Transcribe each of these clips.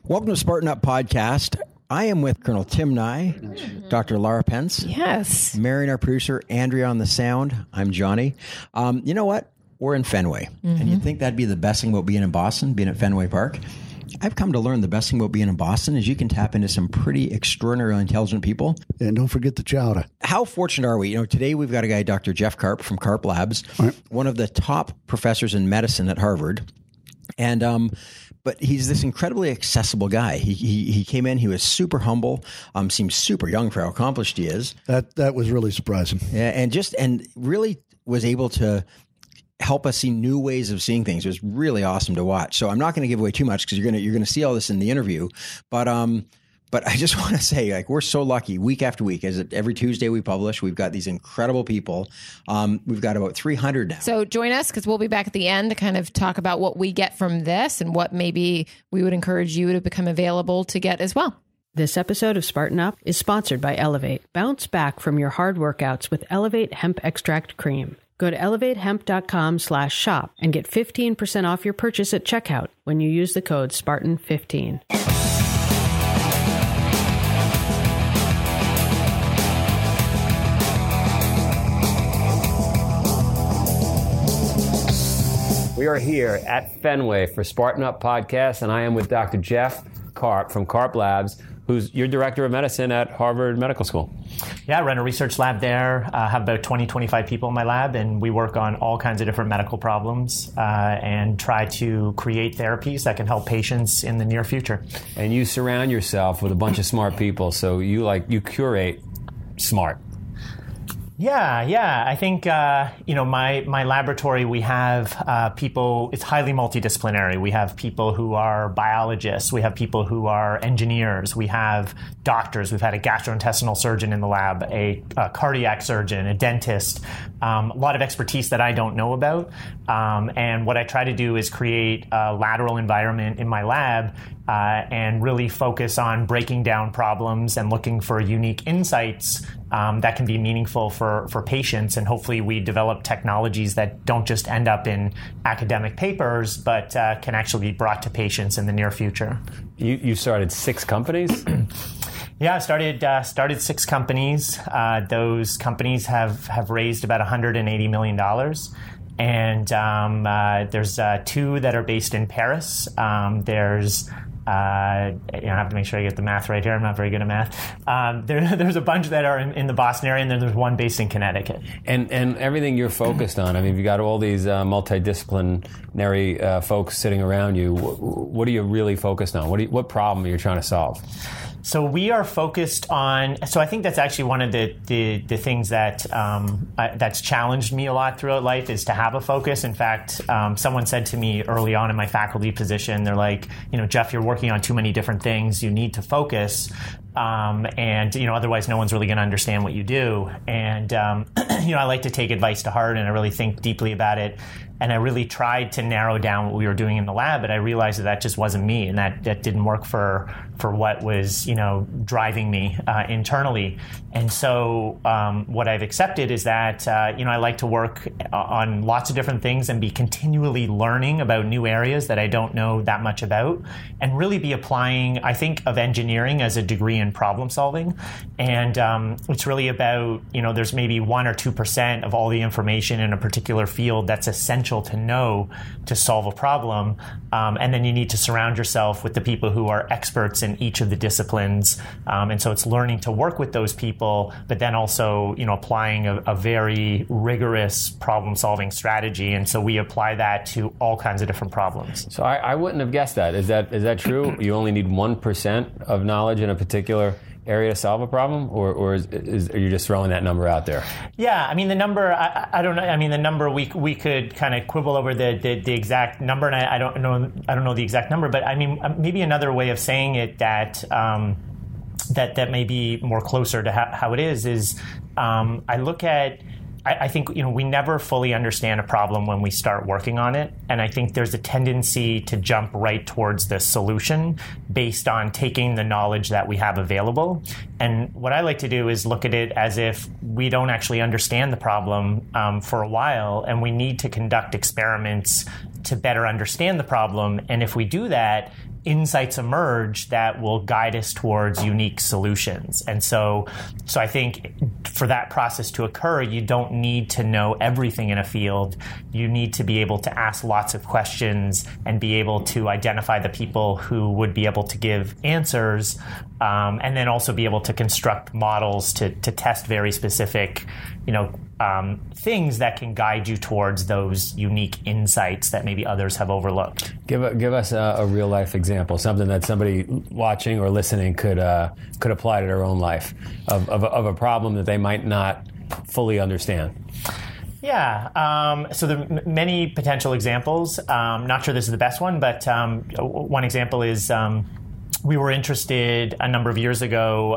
Welcome to Spartan Up Podcast. I am with Colonel Tim Nye, Dr. Laura Pence. Yes. Marion, our producer, Andrea on the sound. I'm Johnny. You know what? We're in Fenway. And you'd think that'd be the best thing about being in Boston, being at Fenway Park. I've come to learn the best thing about being in Boston is you can tap into some pretty extraordinarily intelligent people. And don't forget the chowder. How fortunate are we? You know, today we've got a guy, Dr. Jeff Karp from Karp Labs, one of the top professors in medicine at Harvard. And but he's this incredibly accessible guy. He came in, he was super humble, seems super young for how accomplished he is. That was really surprising. Yeah, and really was able to help us see new ways of seeing things. It was really awesome to watch. So I'm not going to give away too much because you're gonna see all this in the interview. But I just want to say, like, we're so lucky week after week. As every Tuesday we publish, we've got these incredible people. We've got about 300 now. So join us because we'll be back at the end to kind of talk about what we get from this and what maybe we would encourage you to become available to get as well. This episode of Spartan Up is sponsored by Elevate. Bounce back from your hard workouts with Elevate Hemp Extract Cream. Go to elevatehemp.com/shop and get 15% off your purchase at checkout when you use the code Spartan15. We are here at Fenway for Spartan Up Podcast, and I am with Dr. Jeff Karp from Karp Labs, who's your director of medicine at Harvard Medical School. Yeah, I run a research lab there, have about 20, 25 people in my lab, and we work on all kinds of different medical problems and try to create therapies that can help patients in the near future. And you surround yourself with a bunch of smart people, so you curate smart. Yeah. I think, my laboratory, we have people, it's highly multidisciplinary. We have people who are biologists. We have people who are engineers. We have doctors. We've had a gastrointestinal surgeon in the lab, a cardiac surgeon, a dentist, a lot of expertise that I don't know about. And what I try to do is create a lateral environment in my lab and really focus on breaking down problems and looking for unique insights that can be meaningful for patients. And hopefully we develop technologies that don't just end up in academic papers, but can actually be brought to patients in the near future. You started 6 companies? Yeah, I started 6 companies. Those companies have raised about $180 million. And there's 2 that are based in Paris. There's I have to make sure I get the math right here. I'm not very good at math. There's a bunch that are in the Boston area, and then there's 1 based in Connecticut. And everything you're focused on, I mean, you've got all these multidisciplinary folks sitting around you. What are you really focused on? What problem are you trying to solve? So we are focused on. So I think that's actually one of the things that that's challenged me a lot throughout life is to have a focus. In fact, someone said to me early on in my faculty position, they're like, Jeff, you're working on too many different things. You need to focus, and otherwise no one's really going to understand what you do. And I like to take advice to heart, and I really think deeply about it. And I really tried to narrow down what we were doing in the lab, but I realized that just wasn't me, and that didn't work for what was driving me internally. And so what I've accepted is that I like to work on lots of different things and be continually learning about new areas that I don't know that much about, and really be applying, I think, of engineering as a degree in problem solving. And it's really about there's maybe 1 or 2% of all the information in a particular field that's essential to know to solve a problem, and then you need to surround yourself with the people who are experts in each of the disciplines, and so it's learning to work with those people, but then also applying a very rigorous problem-solving strategy, and so we apply that to all kinds of different problems. So I wouldn't have guessed that. Is that true? You only need 1% of knowledge in a particular area to solve a problem, or are you just throwing that number out there? Yeah, I mean the number. I don't know. I mean the number. We could kind of quibble over the exact number, and I don't know the exact number. But I mean maybe another way of saying it that may be more closer to how it is I look at I think, we never fully understand a problem when we start working on it. And I think there's a tendency to jump right towards the solution based on taking the knowledge that we have available. And what I like to do is look at it as if we don't actually understand the problem for a while, and we need to conduct experiments to better understand the problem. And if we do that, insights emerge that will guide us towards unique solutions. And so I think for that process to occur, you don't need to know everything in a field. You need to be able to ask lots of questions and be able to identify the people who would be able to give answers, and then also be able to construct models to test very specific, things that can guide you towards those unique insights that maybe others have overlooked. Give us a real life example, something that somebody watching or listening could apply to their own life of a problem that they might not fully understand. Yeah, so there are many potential examples. Not sure this is the best one, but one example is we were interested a number of years ago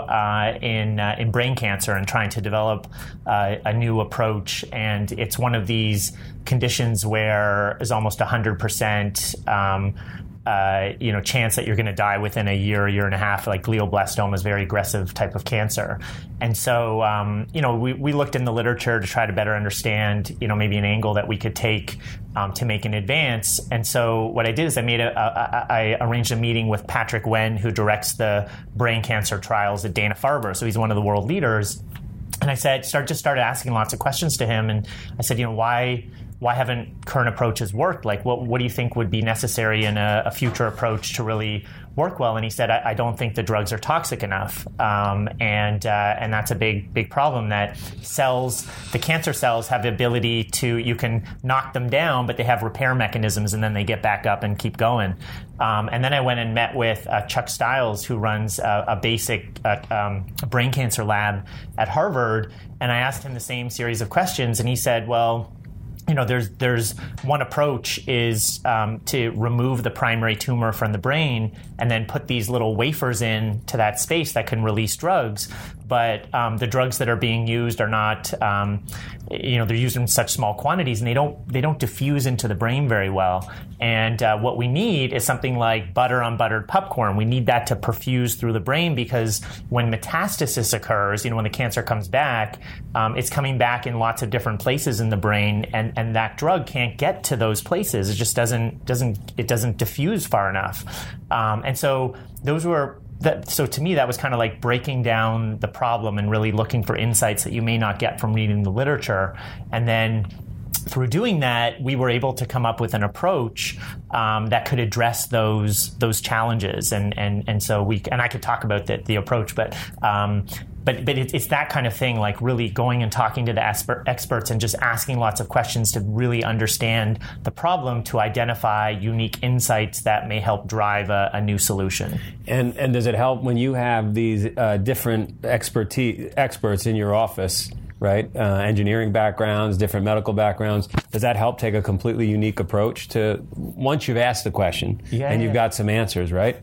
in brain cancer and trying to develop a new approach. And it's one of these conditions where there's almost 100% chance that you're going to die within a year and a half. Like glioblastoma is a very aggressive type of cancer. And so, we looked in the literature to try to better understand, maybe an angle that we could take to make an advance. And so what I did is I arranged a meeting with Patrick Wen, who directs the brain cancer trials at Dana-Farber. So he's one of the world leaders. And I started asking lots of questions to him. And I said, why haven't current approaches worked? Like, what do you think would be necessary in a future approach to really work well? And he said, I don't think the drugs are toxic enough. And that's a big problem, that the cancer cells have the ability you can knock them down, but they have repair mechanisms, and then they get back up and keep going. And then I went and met with Chuck Stiles, who runs a basic brain cancer lab at Harvard. And I asked him the same series of questions, and he said, well, there's one approach is to remove the primary tumor from the brain and then put these little wafers into that space that can release drugs. But the drugs that are being used are not, they're used in such small quantities, and they don't diffuse into the brain very well. And what we need is something like butter on buttered popcorn. We need that to perfuse through the brain, because when metastasis occurs, when the cancer comes back, it's coming back in lots of different places in the brain, and that drug can't get to those places. It just doesn't diffuse far enough. And so so to me, that was kind of like breaking down the problem and really looking for insights that you may not get from reading the literature. And then through doing that, we were able to come up with an approach that could address those challenges. And so I could talk about the approach, but it's that kind of thing, like really going and talking to the experts and just asking lots of questions to really understand the problem, to identify unique insights that may help drive a new solution. And does it help when you have these different experts in your office, right? Engineering backgrounds, different medical backgrounds. Does that help take a completely unique approach to once you've asked the question and you've got some answers, right?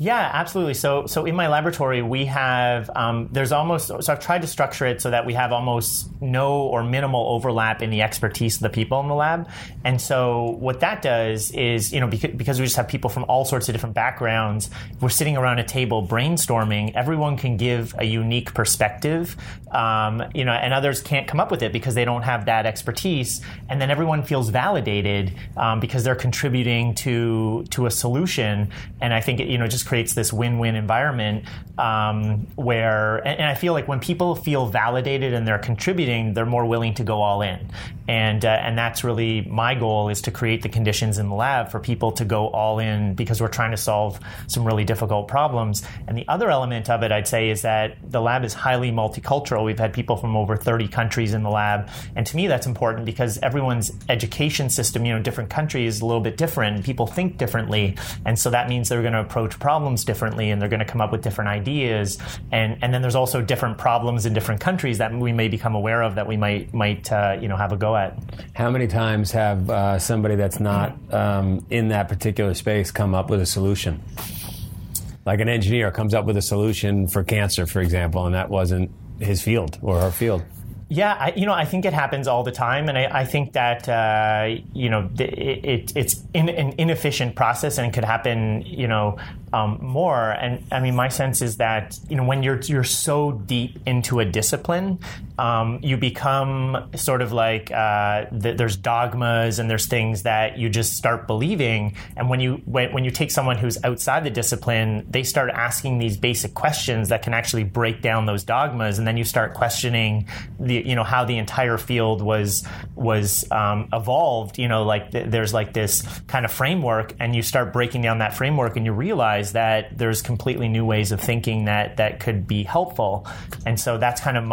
Yeah, absolutely. So in my laboratory, we have, so I've tried to structure it so that we have almost no or minimal overlap in the expertise of the people in the lab. And so what that does is, because we just have people from all sorts of different backgrounds, we're sitting around a table brainstorming, everyone can give a unique perspective, and others can't come up with it because they don't have that expertise. And then everyone feels validated because they're contributing to a solution. And I think it just creates this win-win environment where, and I feel like when people feel validated and they're contributing, they're more willing to go all in. And that's really my goal, is to create the conditions in the lab for people to go all in, because we're trying to solve some really difficult problems. And the other element of it, I'd say, is that the lab is highly multicultural. We've had people from over 30 countries in the lab. And to me, that's important because everyone's education system, different countries is a little bit different. People think differently. And so that means they're going to approach problems differently, and they're going to come up with different ideas. And then there's also different problems in different countries that we may become aware of that we might have a go at. How many times have somebody that's not in that particular space come up with a solution? Like an engineer comes up with a solution for cancer, for example, and that wasn't his field or her field. Yeah, I think it happens all the time, and I think that it's an inefficient process, and it could happen more. And I mean, my sense is that when you're so deep into a discipline, you become sort of like there's dogmas and there's things that you just start believing. And when you take someone who's outside the discipline, they start asking these basic questions that can actually break down those dogmas, and then you start questioning how the entire field was evolved. There's like this kind of framework, and you start breaking down that framework, and you realize that there's completely new ways of thinking that could be helpful. And so that's kind of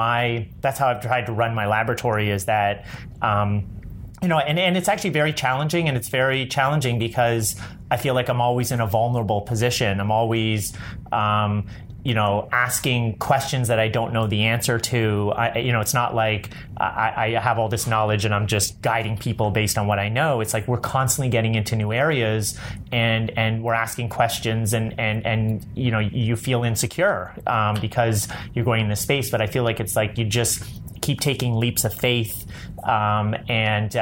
that's how I've tried to run my laboratory, is that and it's actually very challenging, and it's very challenging because I feel like I'm always in a vulnerable position. I'm always asking questions that I don't know the answer to. It's not like I have all this knowledge and I'm just guiding people based on what I know. It's like we're constantly getting into new areas, and we're asking questions, and you feel insecure because you're going in this space. But I feel like it's like you just keep taking leaps of faith, and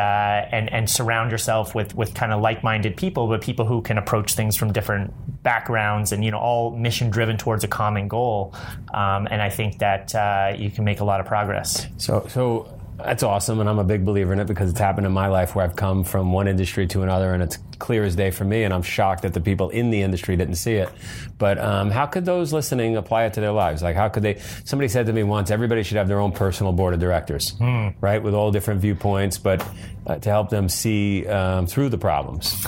surround yourself with kind of like-minded people, but people who can approach things from different backgrounds, and all mission driven towards a common goal. And I think that you can make a lot of progress. So that's awesome, and I'm a big believer in it because it's happened in my life where I've come from one industry to another, and it's clear as day for me, and I'm shocked that the people in the industry didn't see it. But how could those listening apply it to their lives? Like, how could they? Somebody said to me once, everybody should have their own personal board of directors, right, with all different viewpoints, but to help them see through the problems.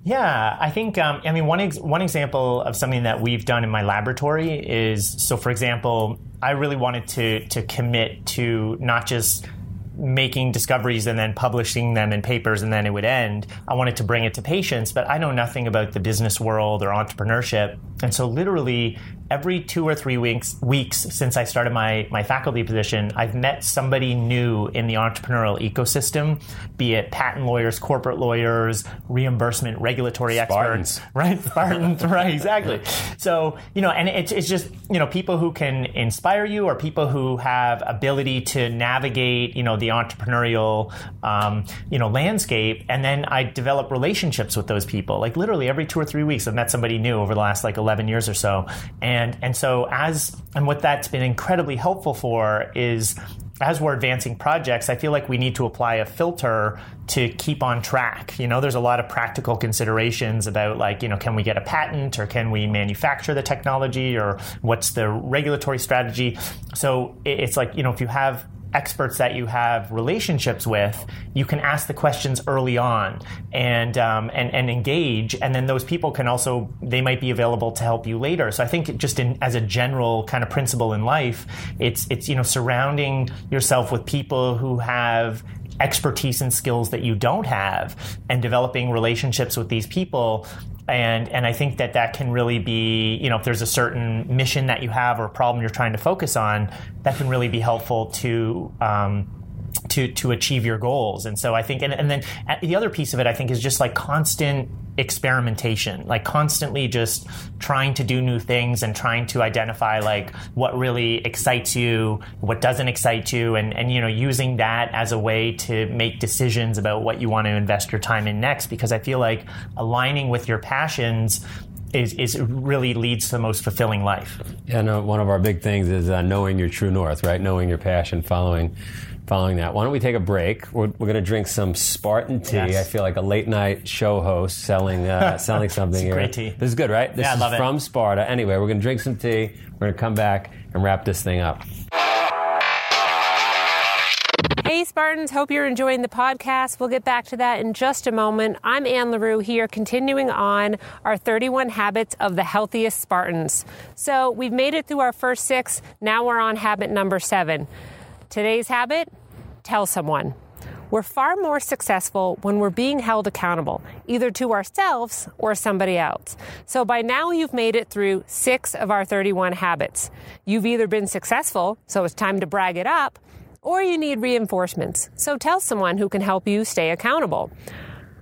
Yeah, I think, one example of something that we've done in my laboratory is, so for example, I really wanted to commit to not just making discoveries and then publishing them in papers and then it would end. I wanted to bring it to patients, but I know nothing about the business world or entrepreneurship. And so literally every 2 or 3 weeks since I started my faculty position, I've met somebody new in the entrepreneurial ecosystem, be it patent lawyers, corporate lawyers, reimbursement, regulatory Spartans. experts, right? Spartans, right, exactly. So, and it's just, people who can inspire you, or people who have ability to navigate, the entrepreneurial, landscape. And then I develop relationships with those people. Like literally every 2 or 3 weeks, I've met somebody new over the last 11 years or so. And so what that's been incredibly helpful for is, as we're advancing projects, I feel like we need to apply a filter to keep on track. There's a lot of practical considerations about can we get a patent, or can we manufacture the technology, or what's the regulatory strategy? So it's like, if you have experts that you have relationships with, you can ask the questions early on and engage, and then those people can also, they might be available to help you later. So I think just as a general kind of principle in life, it's surrounding yourself with people who have expertise and skills that you don't have, and developing relationships with these people. And I think that can really be, if there's a certain mission that you have or a problem you're trying to focus on, that can really be helpful to achieve your goals. And so I think, and then the other piece of it, I think, is just like constant experimentation, like constantly just trying to do new things and trying to identify what really excites you, what doesn't excite you, and using that as a way to make decisions about what you want to invest your time in next. Because I feel like aligning with your passions is really leads to the most fulfilling life. Yeah, no, one of our big things is knowing your true north, right? Knowing your passion, following that. Why don't we take a break? We're going to drink some Spartan tea. Yes. I feel like a late night show host selling something here. Great tea. This is good, right? This I love is from Sparta. Anyway, we're going to drink some tea. We're going to come back and wrap this thing up. Hey Spartans, hope you're enjoying the podcast. We'll get back to that in just a moment. I'm Anne LaRue here, continuing on our 31 habits of the healthiest Spartans. So we've made it through our first 6. Now we're on habit number 7. Today's habit, tell someone. We're far more successful when we're being held accountable, either to ourselves or somebody else. So by now you've made it through 6 of our 31 habits. You've either been successful, so it's time to brag it up, or you need reinforcements. So tell someone who can help you stay accountable.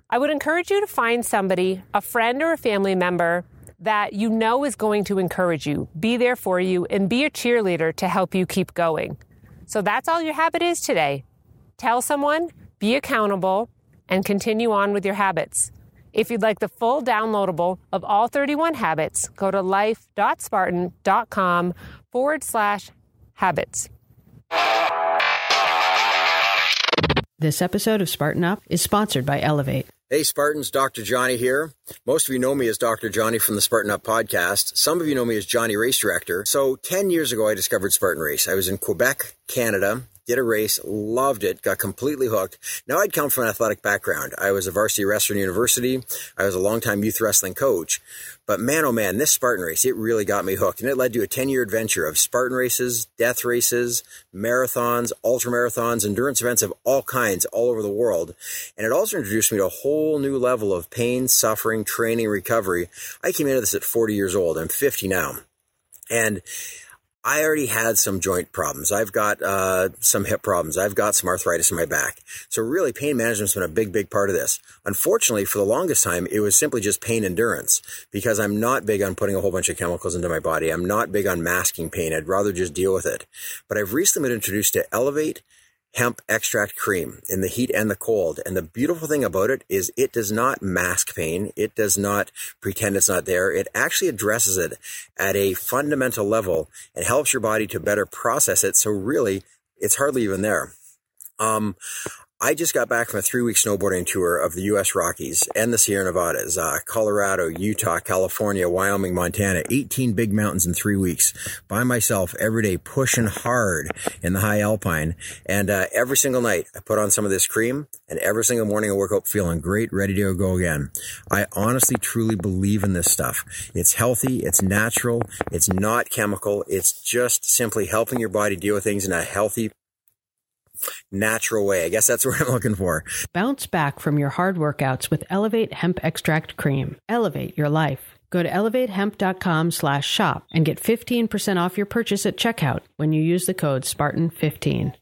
I would encourage you to find somebody, a friend or a family member, that you know is going to encourage you, be there for you, and be a cheerleader to help you keep going. So that's all your habit is today. Tell someone, be accountable, and continue on with your habits. If you'd like the full downloadable of all 31 habits, go to life.spartan.com/habits. This episode of Spartan Up is sponsored by Elevate. Hey Spartans, Dr. Johnny here. Most of you know me as Dr. Johnny from the Spartan Up podcast. Some of you know me as Johnny Race Director. So 10 years ago, I discovered Spartan Race. I was in Quebec, Canada, did a race, loved it, got completely hooked. Now, I'd come from an athletic background. I was a varsity wrestler in university. I was a longtime youth wrestling coach. But man, oh man, this Spartan race, it really got me hooked. And it led to a 10-year adventure of Spartan races, death races, marathons, ultramarathons, endurance events of all kinds all over the world. And it also introduced me to a whole new level of pain, suffering, training, recovery. I came into this at 40 years old. I'm 50 now. And I already had some joint problems. I've got some hip problems. I've got some arthritis in my back. So really, pain management's been a big, big part of this. Unfortunately, for the longest time, it was simply just pain endurance because I'm not big on putting a whole bunch of chemicals into my body. I'm not big on masking pain. I'd rather just deal with it. But I've recently been introduced to Elevate hemp extract cream in the heat and the cold. And the beautiful thing about it is it does not mask pain. It does not pretend it's not there. It actually addresses it at a fundamental level and helps your body to better process it. So really, it's hardly even there. I just got back from a 3-week snowboarding tour of the U.S. Rockies and the Sierra Nevadas, Colorado, Utah, California, Wyoming, Montana, 18 big mountains in 3 weeks by myself every day, pushing hard in the high alpine. And every single night I put on some of this cream, and every single morning I woke up feeling great, ready to go again. I honestly, truly believe in this stuff. It's healthy. It's natural. It's not chemical. It's just simply helping your body deal with things in a healthy, natural way. I guess that's what I'm looking for. Bounce back from your hard workouts with Elevate Hemp Extract Cream. Elevate your life. Go to elevatehemp.com/shop and get 15% off your purchase at checkout when you use the code Spartan15.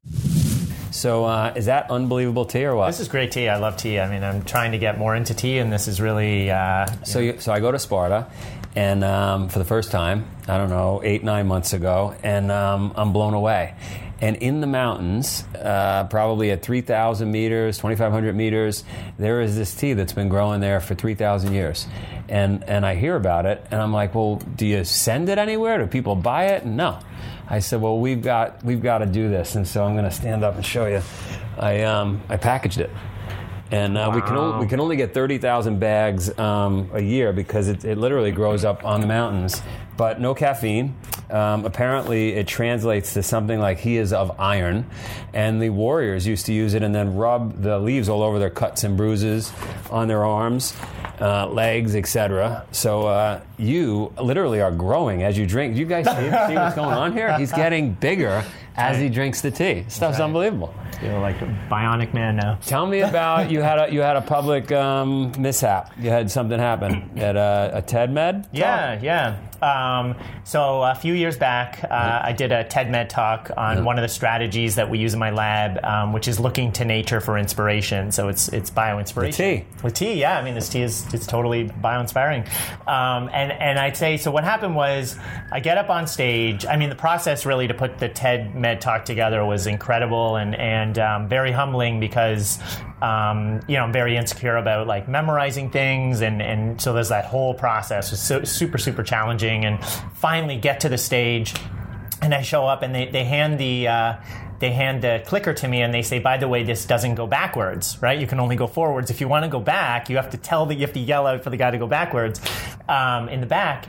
So is that unbelievable tea or what? This is great tea. I love tea. I mean, I'm trying to get more into tea, and this is really... So I go to Sparta, and for the first time, I don't know, 8-9 months ago, and I'm blown away. And in the mountains, probably at 3,000 meters, 2,500 meters, there is this tea that's been growing there for 3,000 years. And I hear about it, and I'm like, well, do you send it anywhere? Do people buy it? No. I said, well, we've got to do this. And so I'm going to stand up and show you. I packaged it. And we can only get 30,000 bags a year because it literally grows up on the mountains. But no caffeine. Apparently, it translates to something like he is of iron. And the warriors used to use it and then rub the leaves all over their cuts and bruises on their arms, legs, etc. So you literally are growing as you drink. Do you guys see what's going on here? He's getting bigger as he drinks the tea. Stuff's unbelievable. I feel like a bionic man now. Tell me about you had a public mishap. You had something happen at a TEDMED talk? Yeah. So a few years back, I did a TEDMED talk on one of the strategies that we use in my lab, which is looking to nature for inspiration. So it's bioinspiration. With tea, yeah. I mean, this tea it's totally bio-inspiring. And I'd say, so what happened was I get up on stage. I mean, the process really to put the TEDMED talk together was incredible and very humbling because I'm very insecure about like memorizing things, and so there's that whole process. It was super, super challenging. And finally get to the stage, and I show up, and they hand the clicker to me, and they say, by the way, this doesn't go backwards, right? You can only go forwards. If you want to go back, you have to yell out for the guy to go backwards in the back.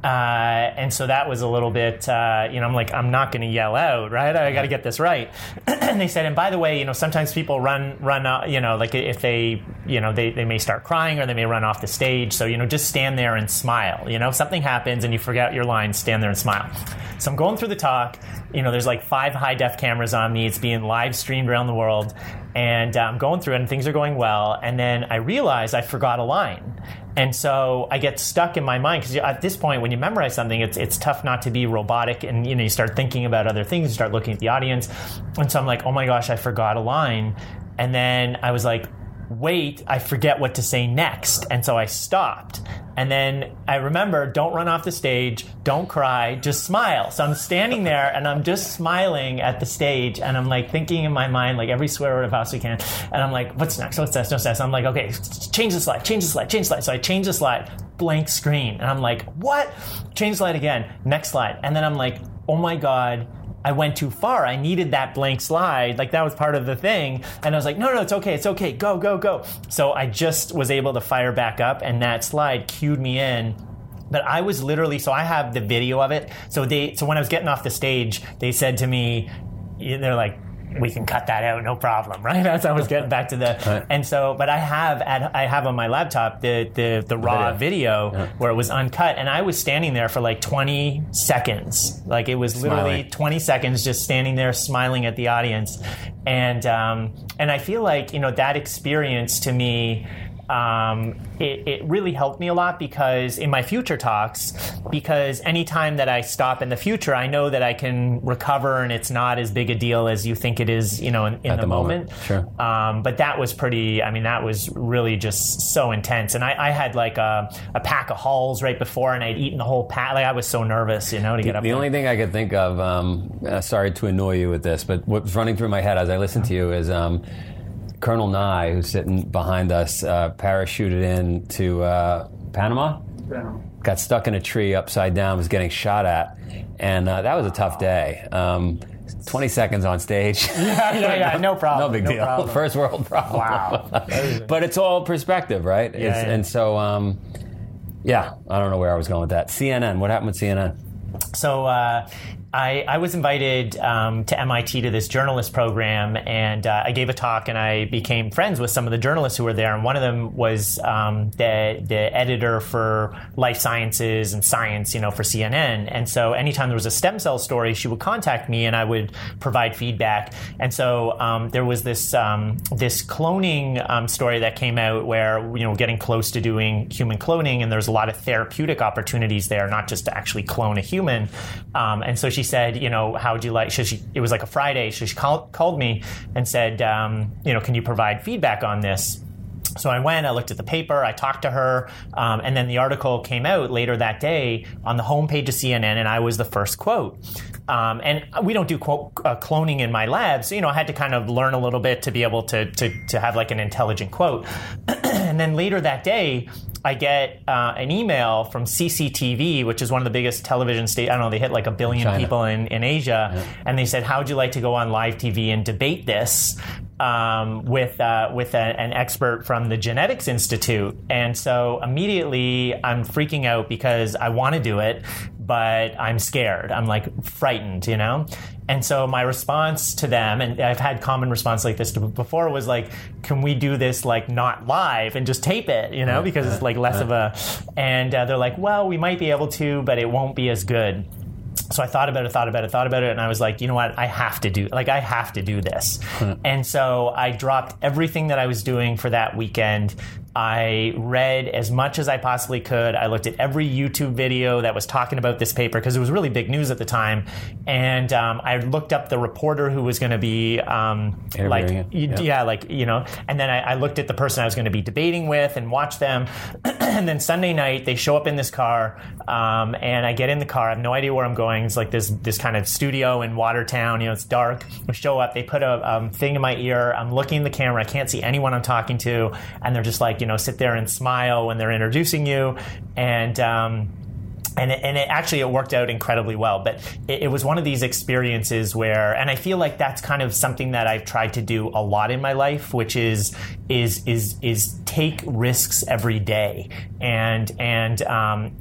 And so that was a little bit, I'm like, I'm not going to yell out, right? I got to get this right. And they said, and by the way, sometimes people run, like if they may start crying or they may run off the stage. So, just stand there and smile. Something happens and you forget your lines, stand there and smile. So I'm going through the talk. There's like 5 high-def cameras on me. It's being live streamed around the world. And I'm going through it, and things are going well. And then I realize I forgot a line. And so I get stuck in my mind, because at this point, when you memorize something, it's tough not to be robotic. And, you start thinking about other things. You start looking at the audience. And so I'm like, oh, my gosh, I forgot a line. And then I was like, wait, I forget what to say next. And so I stopped. And then I remember, don't run off the stage, don't cry, just smile. So I'm standing there and I'm just smiling at the stage, and I'm like thinking in my mind, like every swear word I possibly can. And I'm like, what's next? What's next? I'm like, okay, change the slide. So I change the slide, blank screen. And I'm like, what? Change slide again, next slide. And then I'm like, oh my God, I went too far. I needed that blank slide. Like, that was part of the thing. And I was like, no, it's okay. Go. So I just was able to fire back up, and that slide cued me in. But I was literally, so I have the video of it. So when I was getting off the stage, they said to me, they're like, we can cut that out, no problem, right? As I was getting back to the, and so, but I have on my laptop the raw video where it was uncut, and I was standing there for like 20 seconds, like it was literally 20 seconds, just standing there smiling at the audience, and I feel like that experience to me. It really helped me a lot, because in my future talks, because anytime that I stop in the future, I know that I can recover, and it's not as big a deal as you think it is, in the moment. Sure. But that was that was really just so intense. And I had like a pack of Halls right before, and I'd eaten the whole pack. Like, I was so nervous, to get up there. The only thing I could think of, sorry to annoy you with this, but what's running through my head as I listen to you is, Colonel Nye, who's sitting behind us, parachuted into Panama. Got stuck in a tree upside down, was getting shot at, and that was a tough day. 20 seconds on stage. Yeah, no problem. No big deal. Problem. First world problem. Wow. But it's all perspective, right? And so, I don't know where I was going with that. CNN, what happened with CNN? So, I was invited to MIT to this journalist program, and I gave a talk, and I became friends with some of the journalists who were there. And one of them was the editor for life sciences and science, for CNN. And so anytime there was a stem cell story, she would contact me, and I would provide feedback. And so there was this cloning story that came out where we're getting close to doing human cloning, and there's a lot of therapeutic opportunities there, not just to actually clone a human. And so she said, how would you like, it was like a Friday, so she called me and said, can you provide feedback on this? So I went, I looked at the paper, I talked to her, and then the article came out later that day on the homepage of CNN, and I was the first quote. And we don't do cloning in my lab, so I had to kind of learn a little bit to be able to have like an intelligent quote. And then later that day, I get an email from CCTV, which is one of the biggest television stations. I don't know, they hit like 1 billion people in Asia. Yeah. And they said, how would you like to go on live TV and debate this with an expert from the Genetics Institute? And so immediately I'm freaking out because I want to do it, but I'm scared. I'm like frightened, And so my response to them, and I've had common response like this before, was like, can we do this like not live and just tape it, because it's like less of a, and they're like, well, we might be able to, but it won't be as good. So I thought about it, and I was like, you know what, I have to do this. And so I dropped everything that I was doing for that weekend. I read as much as I possibly could. I looked at every YouTube video that was talking about this paper, because it was really big news at the time. And I looked up the reporter who was going to be and then I looked at the person I was going to be debating with and watched them. And then Sunday night, they show up in this car, and I get in the car. I have no idea where I'm going. It's like this kind of studio in Watertown. It's dark. We show up. They put a thing in my ear. I'm looking in the camera. I can't see anyone I'm talking to. And they're just like, sit there and smile when they're introducing you. And it actually worked out incredibly well. But it was one of these experiences where, and I feel like that's kind of something that I've tried to do a lot in my life, which is take risks every day. And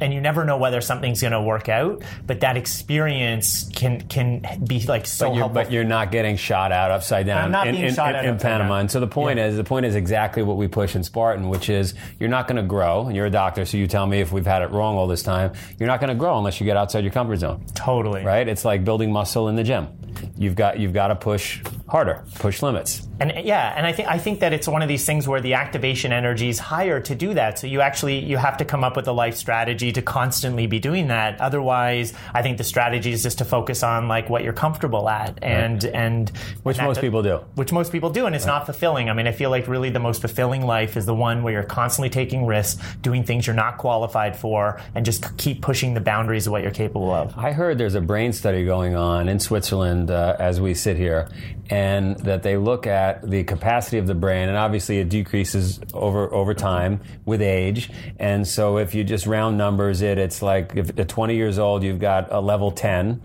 you never know whether something's going to work out, but that experience can be like so helpful. But you're not getting shot out upside down. I'm not being shot out in Panama. And so the point is exactly what we push in Spartan, which is you're not going to grow. And you're a doctor, so you tell me if we've had it wrong all this time. You're not going to grow unless you get outside your comfort zone. Totally. Right? It's like building muscle in the gym. You've got to push harder, push limits. And I think that it's one of these things where the activation energy is higher to do that. So you have to come up with a life strategy to constantly be doing that. Otherwise, I think the strategy is just to focus on like what you're comfortable at, and which most people do. Which most people do, and it's not fulfilling. I mean, I feel like really the most fulfilling life is the one where you're constantly taking risks, doing things you're not qualified for, and just keep pushing the boundaries of what you're capable of. I heard there's a brain study going on in Switzerland as we sit here, and that they look at the capacity of the brain, and obviously it decreases over time with age. And so if you just round numbers it's like if at 20 years old you've got a level 10.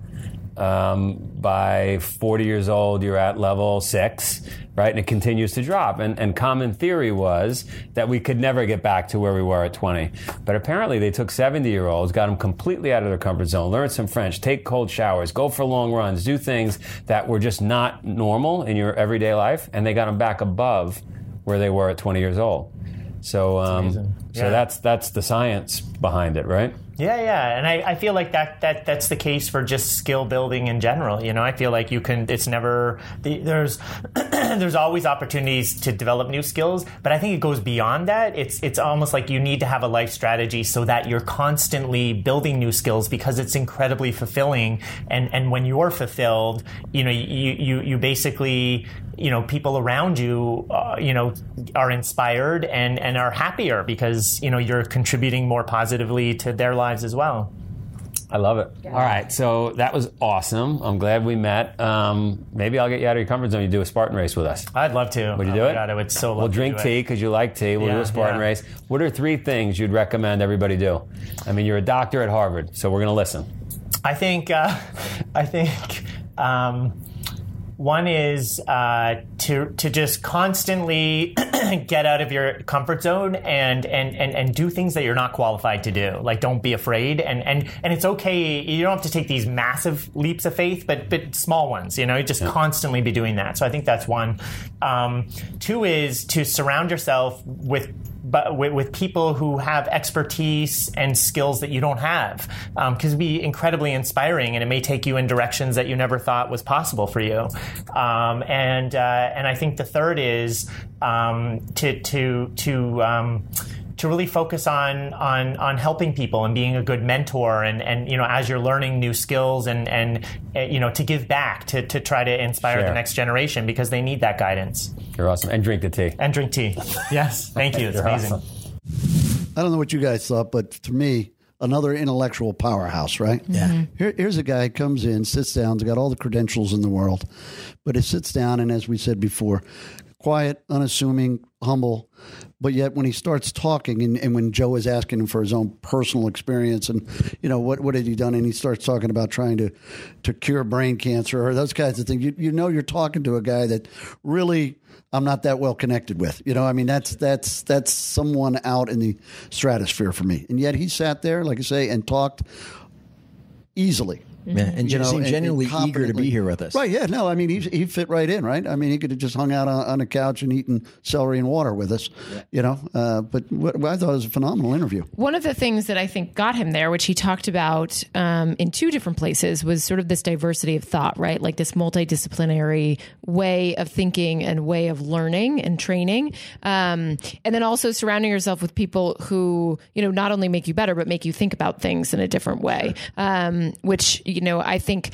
By 40 years old, you're at level 6, right? And it continues to drop. And common theory was that we could never get back to where we were at 20. But apparently they took 70-year-olds, got them completely out of their comfort zone, learned some French, take cold showers, go for long runs, do things that were just not normal in your everyday life, and they got them back above where they were at 20 years old. So, so that's the science behind it, right? Yeah, and I feel like that's the case for just skill building in general. You know, I feel like it's never there's there's always opportunities to develop new skills, but I think it goes beyond that. It's almost like you need to have a life strategy so that you're constantly building new skills, because it's incredibly fulfilling. And when you're fulfilled, you know, you basically, you know, people around you, you know, are inspired and are happier because, you know, you're contributing more positively to their lives as well. I love it. Yeah. All right, so that was awesome. I'm glad we met. Maybe I'll get you out of your comfort zone. You do a Spartan race with us. I'd love to. Would you do it? God, I would so love We'll to drink tea because you like tea. We'll do a Spartan race. What are 3 things you'd recommend everybody do? I mean, you're a doctor at Harvard, so we're going to listen. I think one is to just constantly get out of your comfort zone and do things that you're not qualified to do. Like, don't be afraid, and it's okay. You don't have to take these massive leaps of faith, but small ones. You know, just constantly be doing that. So I think that's one. 2 is to surround yourself with people who have expertise and skills that you don't have, because it'd be incredibly inspiring, and it may take you in directions that you never thought was possible for you. And I think the third is to really focus on helping people and being a good mentor, and you know, as you're learning new skills and you know, to give back to try to inspire the next generation, because they need that guidance. You're awesome. And drink the tea. And drink tea. Yes. Thank you. It's amazing. Awesome. I don't know what you guys thought, but to me, another intellectual powerhouse, right? Yeah. Here's a guy comes in, sits down, he's got all the credentials in the world, but he sits down, and as we said before, quiet, unassuming, humble, but yet when he starts talking, and when Joe is asking him for his own personal experience, and you know, what had he done, and he starts talking about trying to cure brain cancer or those kinds of things, you know, you're talking to a guy that really I'm not that well connected with. You know, I mean, that's someone out in the stratosphere for me, and yet he sat there, like I say, and talked easily. Yeah, and you know, seemed genuinely eager to be here with us. Right, yeah. No, I mean, he fit right in, right? I mean, he could have just hung out on a couch and eaten celery and water with us, you know. But I thought it was a phenomenal interview. One of the things that I think got him there, which he talked about in 2 different places, was sort of this diversity of thought, right? Like this multidisciplinary way of thinking and way of learning and training. And then also surrounding yourself with people who, you know, not only make you better, but make you think about things in a different way, which, you know, I think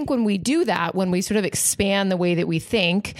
when we do that, when we sort of expand the way that we think,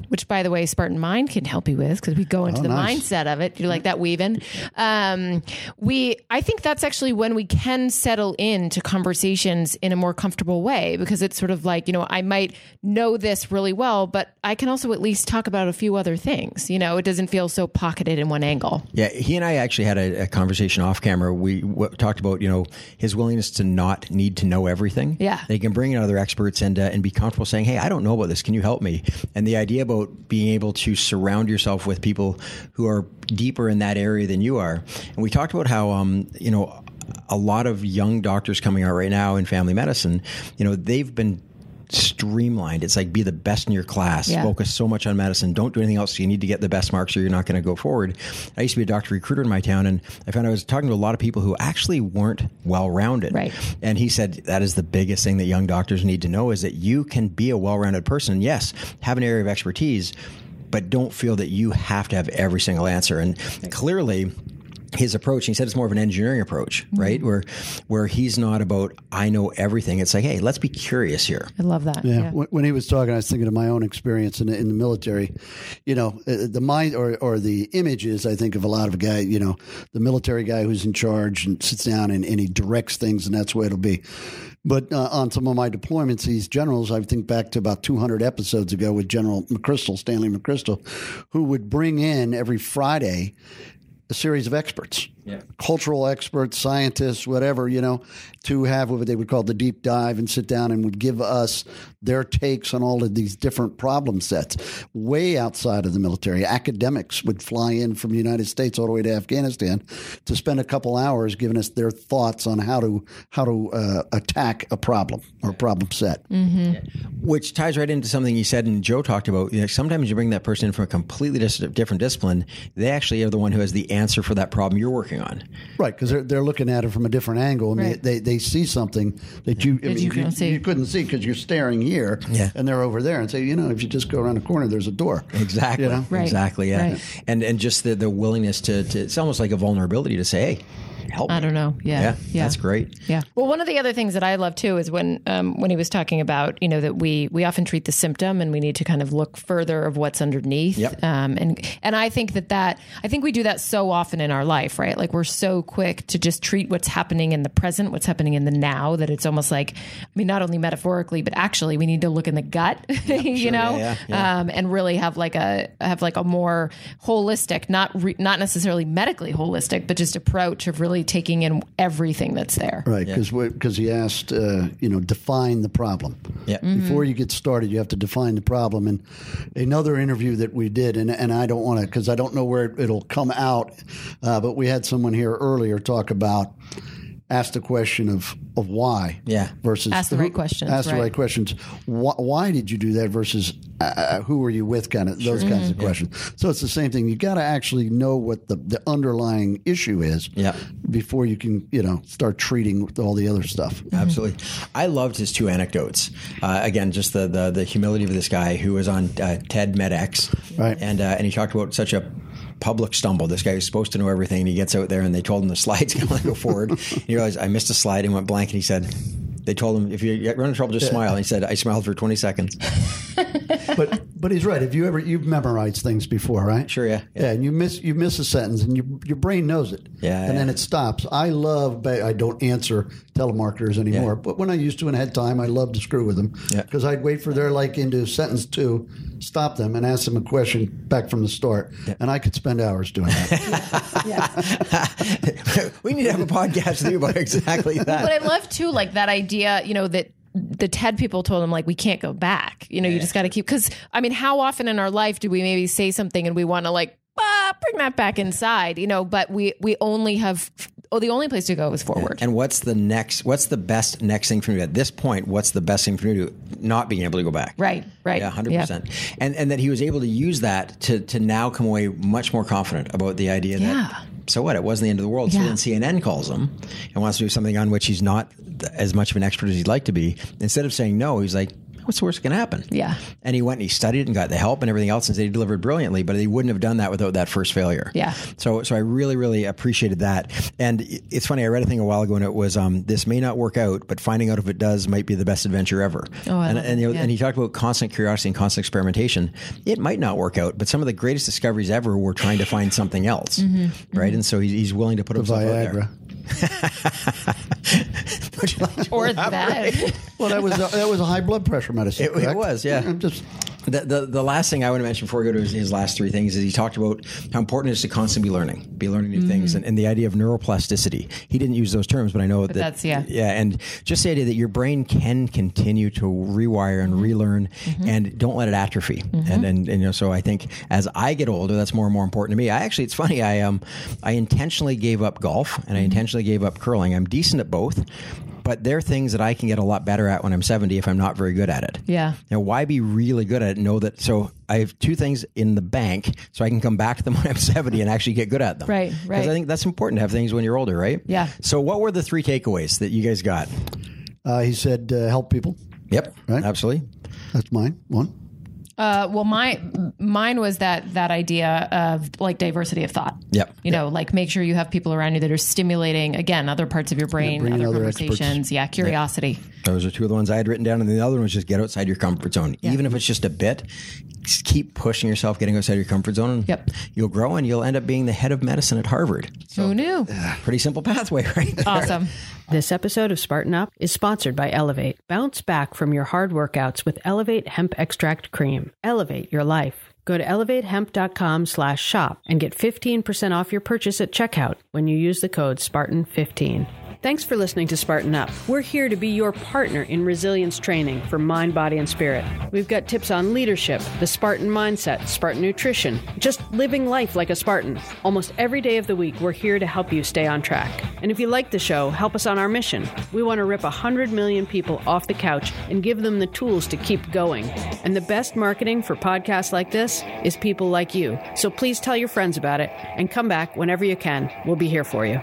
which, by the way, Spartan Mind can help you with, because we go into the mindset of it. You like that, Weavin? I think that's actually when we can settle into conversations in a more comfortable way, because it's sort of like, you know, I might know this really well, but I can also at least talk about a few other things. You know, it doesn't feel so pocketed in one angle. Yeah, he and I actually had a conversation off camera. We talked about, you know, his willingness to not need to know everything. Yeah. They can bring in other experts and be comfortable saying, hey, I don't know about this. Can you help me? And the idea about being able to surround yourself with people who are deeper in that area than you are. And we talked about how, you know, a lot of young doctors coming out right now in family medicine, you know, they've been streamlined. It's like be the best in your class. Focus so much on medicine. Don't do anything else. You need to get the best marks or you're not going to go forward. I used to be a doctor recruiter in my town, and I found I was talking to a lot of people who actually weren't well-rounded. Right. And he said that is the biggest thing that young doctors need to know, is that you can be a well-rounded person. Yes, have an area of expertise, but don't feel that you have to have every single answer. And clearly, his approach, he said it's more of an engineering approach, right? Where he's not about, I know everything. It's like, hey, let's be curious here. I love that. Yeah. When he was talking, I was thinking of my own experience in the military. The mind or the image is, I think, of a lot of a guy, the military guy who's in charge and sits down and he directs things, and that's the way it'll be. But on some of my deployments, these generals, I think back to about 200 episodes ago with General McChrystal, Stanley McChrystal, who would bring in every Friday a series of experts, cultural experts, scientists, whatever, to have what they would call the deep dive and sit down and would give us their takes on all of these different problem sets. Way outside of the military, academics would fly in from the United States all the way to Afghanistan to spend a couple hours giving us their thoughts on how to attack a problem or a problem set. Which ties right into something you said and Joe talked about. Sometimes you bring that person in from a completely different discipline. They actually are the one who has the answer for that problem you're working on. Right, because they're looking at it from a different angle. I mean, they see something that you couldn't see because you're staring here, and they're over there, and say, if you just go around the corner, there's a door. Exactly. Right. Exactly. Yeah. Right. And just the willingness to it's almost like a vulnerability to say, hey, help me. I don't know. Yeah. That's great. Yeah. Well, one of the other things that I love too is when he was talking about, that we often treat the symptom and we need to kind of look further of what's underneath. Yep. And I think I think we do that so often in our life, right? Like we're so quick to just treat what's happening in the present, what's happening in the now, that it's almost like, not only metaphorically, but actually we need to look in the gut, and really have like a more holistic, not necessarily medically holistic, but just approach of really taking in everything that's there. Right, because he asked, define the problem. Yeah. Before you get started, you have to define the problem. And another interview that we did, and I don't want to, because I don't know where it'll come out, but we had someone here earlier talk about ask the question of why versus ask the right questions. Ask the right questions. Why did you do that versus who were you with? Kind of those kinds of questions. So it's the same thing. You got to actually know what the underlying issue is before you can start treating all the other stuff. Absolutely. I loved his two anecdotes. Again, just the humility of this guy who was on TEDMED, right? And he talked about such a public stumble. This guy was supposed to know everything, and he gets out there and they told him the slide's going to go forward. And he realized, I missed a slide, and went blank, and he said, they told him, if you run into trouble, just smile. And he said, I smiled for 20 seconds. But he's right. If you've memorized things before, right? Sure, yeah. And you miss a sentence, and your brain knows it. Then it stops. I don't answer telemarketers anymore, but when I used to and had time, I loved to screw with them because I'd wait for their into sentence 2, stop them, and ask them a question back from the start, and I could spend hours doing that. We need to have a podcast with you about exactly that. But I love too, like that idea, that the TED people told him, like, we can't go back. You just got to keep, because how often in our life do we maybe say something and we want to bring that back inside, but we only have, the only place to go is forward. And what's the best next thing for you at this point? What's the best thing for you to not being able to go back? Right. Yeah, 100%. And that he was able to use that to now come away much more confident about the idea that, so what, it wasn't the end of the world. So then CNN calls him and wants to do something on which he's not as much of an expert as he'd like to be. Instead of saying no, he's like, what's the worst that can happen? Yeah. And he went and he studied and got the help and everything else, and he delivered brilliantly, but he wouldn't have done that without that first failure. Yeah. So I really, really appreciated that. And it's funny, I read a thing a while ago, and it was, this may not work out, but finding out if it does might be the best adventure ever. Oh, and he talked about constant curiosity and constant experimentation. It might not work out, but some of the greatest discoveries ever were trying to find something else. Right. And so he's willing to put himself out there. Or that. Well, that was a high blood pressure medicine. It was, yeah. The last thing I want to mention before we go to his last 3 things is he talked about how important it is to constantly be learning new things, and the idea of neuroplasticity. He didn't use those terms, but I know that's and just the idea that your brain can continue to rewire and relearn, and don't let it atrophy. And so I think as I get older, that's more and more important to me. It's funny. I intentionally gave up golf and I intentionally gave up curling. I'm decent at both. but they're things that I can get a lot better at when I'm 70 if I'm not very good at it. Yeah. Now, why be really good at it? Know that. So I have 2 things in the bank so I can come back to them when I'm 70 and actually get good at them. Right. Because I think that's important to have things when you're older, right? Yeah. So what were the 3 takeaways that you guys got? He said, help people. Yep. Right. Absolutely. That's mine. 1. Well, mine was that idea of like diversity of thought. Yep. You know, like make sure you have people around you that are stimulating, again, other parts of your brain, bring in other other conversations. experts. Yeah. Curiosity. Those are 2 of the ones I had written down. And the other one was just get outside your comfort zone. Yeah. Even if it's just a bit, just keep pushing yourself, getting outside your comfort zone. And Yep. You'll grow and you'll end up being the head of medicine at Harvard. So, Who knew? pretty simple pathway, right there. Awesome. This episode of Spartan Up is sponsored by Elevate. Bounce back from your hard workouts with Elevate Hemp Extract Cream. Elevate your life. Go to elevatehemp.com/shop and get 15% off your purchase at checkout when you use the code Spartan15. Thanks for listening to Spartan Up. We're here to be your partner in resilience training for mind, body, and spirit. We've got tips on leadership, the Spartan mindset, Spartan nutrition, just living life like a Spartan. Almost every day of the week, we're here to help you stay on track. And if you like the show, help us on our mission. We want to rip 100 million people off the couch and give them the tools to keep going. And the best marketing for podcasts like this is people like you. So please tell your friends about it and come back whenever you can. We'll be here for you.